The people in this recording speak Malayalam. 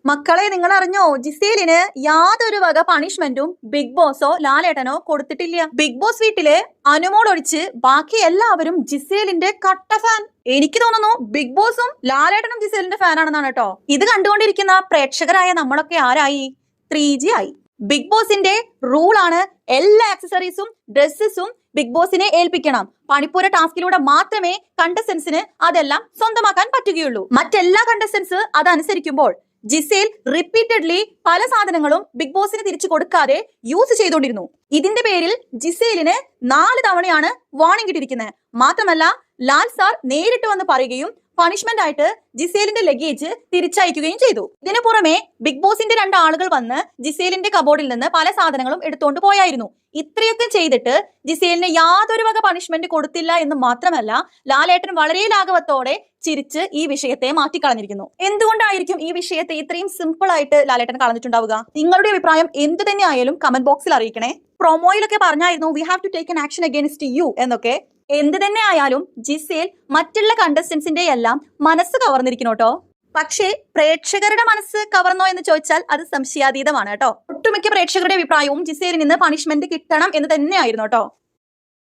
മക്കളെ, നിങ്ങൾ അറിഞ്ഞോ? ജിസേലിന് യാതൊരു വക പണിഷ്മെന്റും ബിഗ് ബോസോ ലാലേട്ടനോ കൊടുത്തിട്ടില്ല. ബിഗ് ബോസ് വീട്ടില് അനുമോൾ ഒഴിച്ച് ബാക്കി എല്ലാവരും ജിസേലിന്റെ കട്ട ഫാൻ. എനിക്ക് തോന്നുന്നു ബിഗ് ബോസും ലാലേട്ടനും ജിസേലിന്റെ ഫാൻ ആണെന്നാണ് കേട്ടോ. ഇത് കണ്ടുകൊണ്ടിരിക്കുന്ന പ്രേക്ഷകരായ നമ്മളൊക്കെ ആരായി? 3G ആയി. ബിഗ് ബോസിന്റെ റൂളാണ് എല്ലാ ആക്സസറീസും ഡ്രസ്സസും ബിഗ് ബോസിനെ ഏൽപ്പിക്കണം. പണിപ്പൂര ടാസ്കിലൂടെ മാത്രമേ കണ്ടസ്റ്റൻസിന് അതെല്ലാം സ്വന്തമാക്കാൻ പറ്റുകയുള്ളൂ. മറ്റെല്ലാ കണ്ടസ്റ്റൻസ് അതനുസരിക്കുമ്പോൾ ജിസേൽ റിപ്പീറ്റഡ്ലി പല സാധനങ്ങളും ബിഗ് ബോസിന് തിരിച്ചു കൊടുക്കാതെ യൂസ് ചെയ്തുകൊണ്ടിരുന്നു. ഇതിന്റെ പേരിൽ ജിസേലിന് 4 തവണയാണ് വാർണിംഗ് കിട്ടിയിരിക്കുന്നത്. മാത്രമല്ല, ലാൽ സാർ നേരിട്ട് വന്ന് പറയുകയും പണിഷ്മെന്റ് ആയിട്ട് ജിസേലിന്റെ ലഗേജ് തിരിച്ചയക്കുകയും ചെയ്തു. ഇതിനു പുറമെ ബിഗ് ബോസിന്റെ 2 ആളുകൾ വന്ന് ജിസേലിന്റെ കബോർഡിൽ നിന്ന് പല സാധനങ്ങളും എടുത്തുകൊണ്ട് പോയായിരുന്നു. ഇത്രയൊക്കെ ചെയ്തിട്ട് ജിസേലിന് യാതൊരു വക പണിഷ്മെന്റ് കൊടുത്തില്ല എന്ന് മാത്രമല്ല, ലാലേട്ടൻ വളരെ ലാഘവത്തോടെ ചിരിച്ച് ഈ വിഷയത്തെ മാറ്റിക്കളഞ്ഞിരിക്കുന്നു. എന്തുകൊണ്ടായിരിക്കും ഈ വിഷയത്തെ ഇത്രയും സിമ്പിൾ ആയിട്ട് ലാലേട്ടൻ കളഞ്ഞിട്ടുണ്ടാവുക? നിങ്ങളുടെ അഭിപ്രായം എന്ത് തന്നെ ആയാലും കമന്റ് ബോക്സിൽ അറിയിക്കണേ. പ്രൊമോയിലൊക്കെ പറഞ്ഞായിരുന്നു we have to take an action against you എന്നൊക്കെ. എന്ത് തന്നെ ആയാലും ജിസേൽ മറ്റുള്ള കണ്ടസ്റ്റൻസിന്റെ എല്ലാം മനസ്സ് കവർന്നിരിക്കുന്നു കേട്ടോ. പക്ഷേ പ്രേക്ഷകരുടെ മനസ്സ് കവർന്നോ എന്ന് ചോദിച്ചാൽ അത് സംശയാതീതമാണ് കേട്ടോ. ഒട്ടുമിക്ക പ്രേക്ഷകരുടെ അഭിപ്രായവും ജിസേലിൽ നിന്ന് പണിഷ്മെന്റ് കിട്ടണം എന്ന് തന്നെയായിരുന്നു കേട്ടോ.